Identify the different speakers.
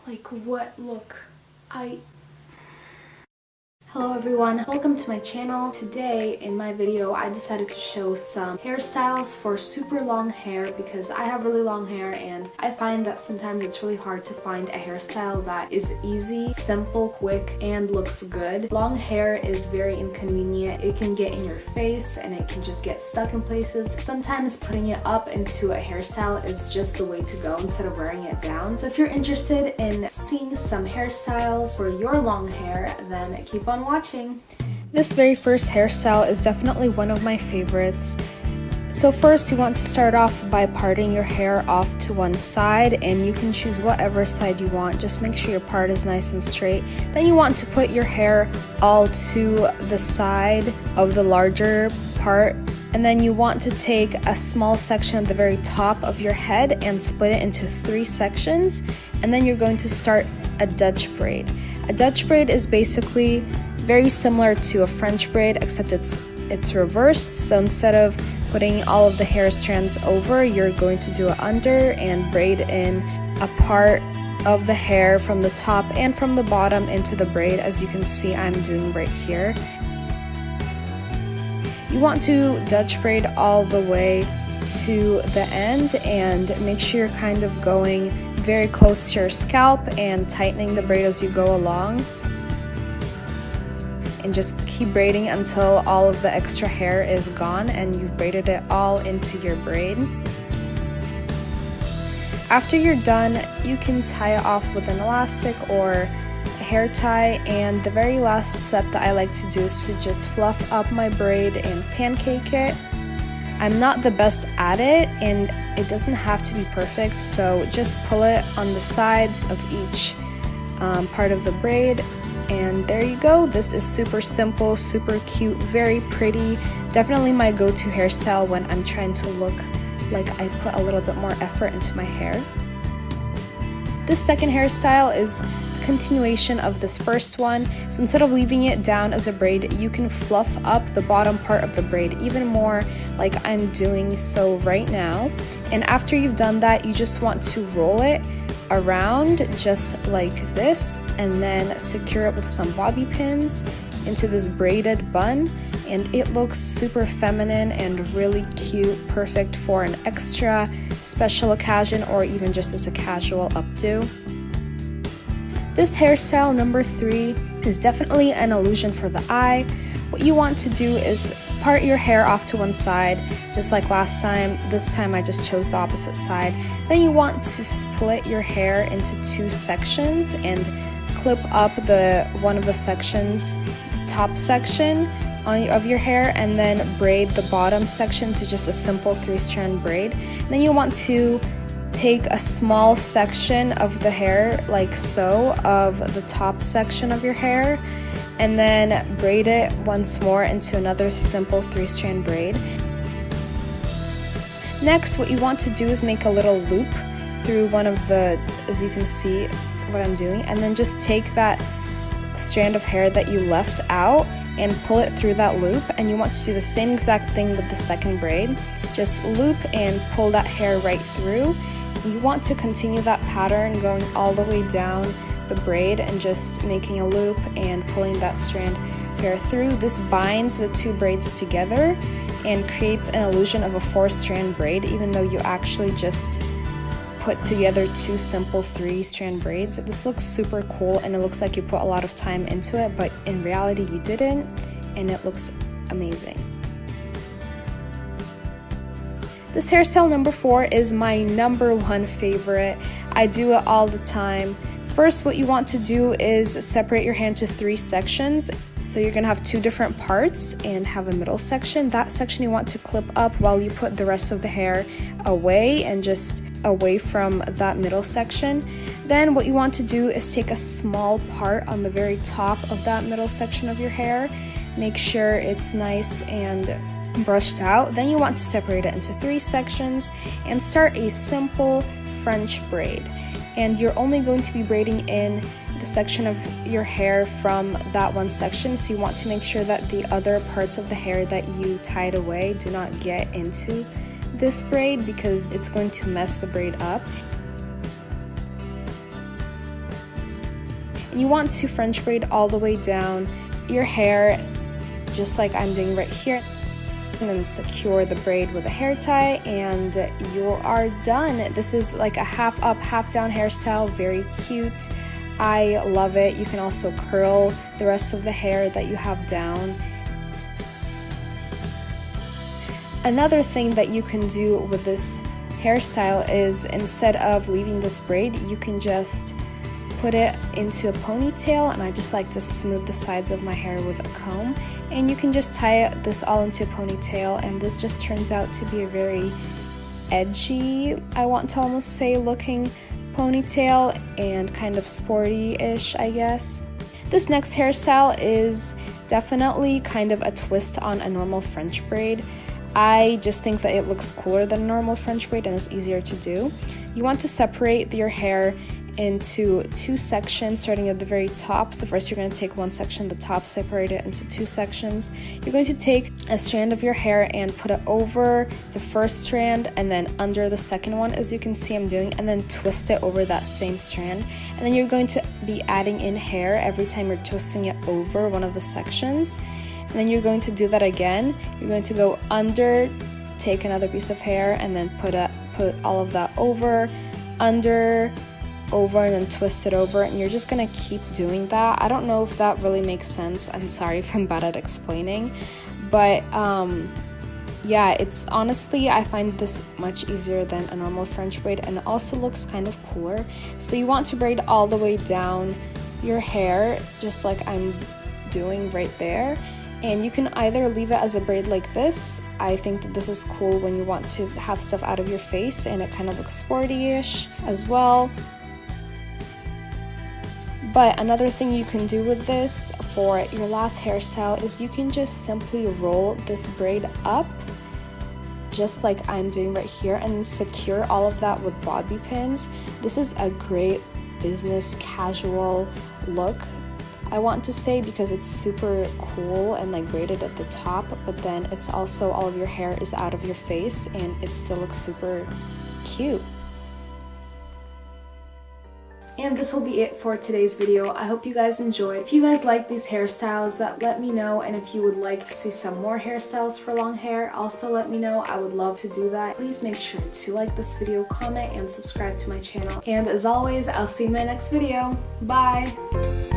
Speaker 1: Like what look Hello everyone, welcome to my channel. Today in my video I decided to show some hairstyles for super long hair because I have really long hair and I find that sometimes it's really hard to find a hairstyle that is easy, simple, quick, and looks good. Long hair is very inconvenient. It can get in your face and it can just get stuck in places. Sometimes putting it up into a hairstyle is just the way to go instead of wearing it down. So if you're interested in seeing some hairstyles for your long hair, then keep on watching. This very first hairstyle is definitely one of my favorites. So first you want to start off by parting your hair off to one side, and you can choose whatever side you want. Just make sure your part is nice and straight. Then you want to put your hair all to the side of the larger part, and then you want to take a small section at the very top of your head and split it into 3 sections, and then you're going to start a Dutch braid. A Dutch braid is basically very similar to a French braid, except it's reversed. So instead of putting all of the hair strands over, you're going to do it under and braid in a part of the hair from the top and from the bottom into the braid, as you can see I'm doing right here. You want to Dutch braid all the way to the end and make sure you're kind of going very close to your scalp and tightening the braid as you go along. And just keep braiding until all of the extra hair is gone and you've braided it all into your braid. After you're done, you can tie it off with an elastic or a hair tie, and the very last step that I like to do is to just fluff up my braid and pancake it. I'm not the best at it and it doesn't have to be perfect, so just pull it on the sides of each part of the braid. And there you go. This is super simple, super cute, very pretty. Definitely my go-to hairstyle when I'm trying to look like I put a little bit more effort into my hair. This second hairstyle is a continuation of this first one. So instead of leaving it down as a braid, you can fluff up the bottom part of the braid even more, like I'm doing so right now. And after you've done that, you just want to roll it around just like this and then secure it with some bobby pins into this braided bun, and it looks super feminine and really cute, perfect for an extra special occasion or even just as a casual updo. This hairstyle number 3 is definitely an illusion for the eye. What you want to do is part your hair off to one side, just like last time. This time I just chose the opposite side. Then you want to split your hair into 2 sections and clip up one of the sections, the top section of your hair, and then braid the bottom section to just a simple 3-strand braid. And then you want to take a small section of the hair, like so, of the top section of your hair, and then braid it once more into another simple 3-strand braid. Next, what you want to do is make a little loop through one of the, as you can see what I'm doing, and then just take that strand of hair that you left out and pull it through that loop. And you want to do the same exact thing with the second braid. Just loop and pull that hair right through. You want to continue that pattern going all the way down the braid and just making a loop and pulling that strand of hair through. This binds the 2 braids together and creates an illusion of a 4-strand braid, even though you actually just put together 2 simple 3-strand braids. This looks super cool and it looks like you put a lot of time into it, but in reality you didn't, and it looks amazing. This hairstyle number 4 is my number 1 favorite. I do it all the time. First, what you want to do is separate your hair into 3 sections. So you're gonna have 2 different parts and have a middle section. That section you want to clip up while you put the rest of the hair away and just away from that middle section. Then what you want to do is take a small part on the very top of that middle section of your hair. Make sure it's nice and brushed out. Then you want to separate it into 3 sections and start a simple French braid. And you're only going to be braiding in the section of your hair from that one section, so you want to make sure that the other parts of the hair that you tied away do not get into this braid because it's going to mess the braid up. and you want to French braid all the way down your hair, just like I'm doing right here. And then secure the braid with a hair tie, and you are done. This is like a half up, half down hairstyle, very cute. I love it. You can also curl the rest of the hair that you have down. Another thing that you can do with this hairstyle is, instead of leaving this braid, you can just put it into a ponytail, and I just like to smooth the sides of my hair with a comb, and you can just tie this all into a ponytail, and this just turns out to be a very edgy, I want to almost say, looking ponytail, and kind of sporty-ish, I guess. This next hairstyle is definitely kind of a twist on a normal French braid. I just think that it looks cooler than a normal French braid and is easier to do. You want to separate your hair into two sections, starting at the very top. So first you're going to take one section, the top, separate it into two sections. You're going to take a strand of your hair and put it over the first strand and then under the second one, as you can see I'm doing, and then twist it over that same strand. And then you're going to be adding in hair every time you're twisting it over one of the sections. And then you're going to do that again. You're going to go under, take another piece of hair, and then put all of that over, under, over, and then twist it over, and you're just gonna keep doing that. I don't know if that really makes sense. I'm sorry if I'm bad at explaining, but yeah, it's honestly, I find this much easier than a normal French braid, and it also looks kind of cooler. So you want to braid all the way down your hair, just like I'm doing right there. And you can either leave it as a braid like this. I think that this is cool when you want to have stuff out of your face, and it kind of looks sporty-ish as well. But another thing you can do with this for your last hairstyle is you can just simply roll this braid up, just like I'm doing right here, and secure all of that with bobby pins. This is a great business casual look, I want to say, because it's super cool and like braided at the top, but then it's also all of your hair is out of your face and it still looks super cute. And this will be it for today's video. I hope you guys enjoyed. If you guys like these hairstyles, let me know, and if you would like to see some more hairstyles for long hair, also let me know. I would love to do that. Please make sure to like this video, comment, and subscribe to my channel. And as always, I'll see you in my next video. Bye!